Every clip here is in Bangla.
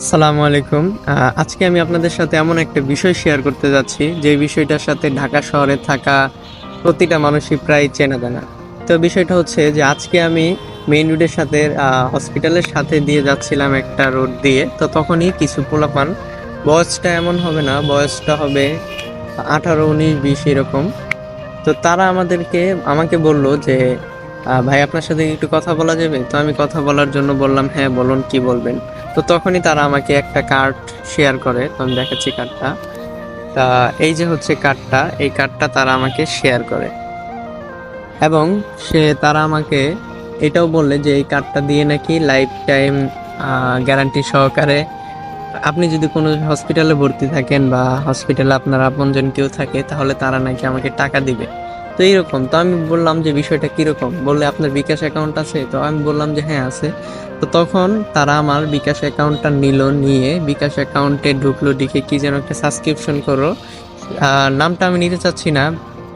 আসসালামু আলাইকুম। আজকে আমি আপনাদের সাথে এমন একটা বিষয় শেয়ার করতে যাচ্ছি, যে বিষয়টার সাথে ঢাকা শহরে থাকা প্রতিটা মানুষই প্রায় চেনা জানা। তো বিষয়টা হচ্ছে যে আজকে আমি মেইন রোডের সাথে হসপিটালের সাথে দিয়ে যাচ্ছিলাম একটা রোড দিয়ে। তো তখনই কিছু পোলাপান, বয়সটা এমন হবে না, বয়সটা হবে 18, 19, 20 এরকম। তো তারা আমাকে বলল যে ভাই আপনার সাথে একটু কথা বলা যাবে? তো আমি কথা বলার জন্য বললাম হ্যাঁ বলুন, কি বলবেন। তো তখনই তারা আমাকে একটা কার্ড শেয়ার করে। তো আমি দেখাচ্ছি কার্ডটা। তা এই যে হচ্ছে কার্ডটা, এই কার্ডটা তারা আমাকে শেয়ার করে, এবং তারা আমাকে এটাও বললে যে এই কার্ডটা দিয়ে নাকি লাইফ টাইম গ্যারান্টি সহকারে আপনি যদি কোনো হসপিটালে ভর্তি থাকেন বা হসপিটালে আপনার আপনজন কেউ থাকে, তাহলে তারা নাকি আমাকে টাকা দিবে। তো এইরকম। তো আমি বললাম যে বিষয়টা কিরকম, বললে আপনার বিকাশ অ্যাকাউন্ট আছে? তো আমি বললাম যে হ্যাঁ আছে। তো তখন তারা আমার বিকাশ অ্যাকাউন্টটা নিয়ে বিকাশ অ্যাকাউন্টে ঢুকলো, দেখে কি যেন একটা সাবস্ক্রিপশন করো। নামটা আমি নিতে চাচ্ছি না,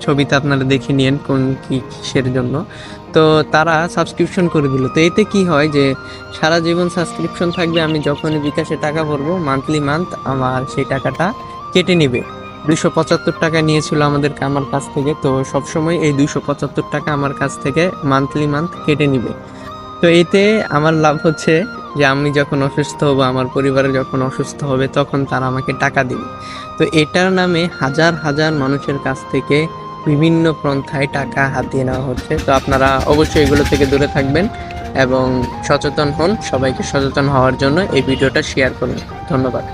ছবিতে আপনারা দেখে নিয়েন কোন কিসের জন্য। তো তারা সাবস্ক্রিপশন করে দিল। তো এতে কি হয় যে সারা জীবন সাবস্ক্রিপশন থাকবে, আমি যখনই বিকাশে টাকা ভরবো মান্থলি আমার সেই টাকাটা কেটে নিবে। 275 টাকা নিয়েছিল আমার কাছ থেকে। তো সবসময় এই 275 টাকা আমার কাছ থেকে মান্থ কেটে নিবে। তো এতে আমার লাভ হচ্ছে যে আমি যখন অসুস্থ হব, আমার পরিবারে যখন অসুস্থ হবে, তখন তারা আমাকে টাকা দিবে। তো এটার নামে হাজার হাজার মানুষের কাছ থেকে বিভিন্ন পন্থায় টাকা হাতিয়ে নেওয়া হচ্ছে। তো আপনারা অবশ্যই এগুলো থেকে দূরে থাকবেন এবং সচেতন হন। সবাইকে সচেতন হওয়ার জন্য এই ভিডিওটা শেয়ার করুন। ধন্যবাদ।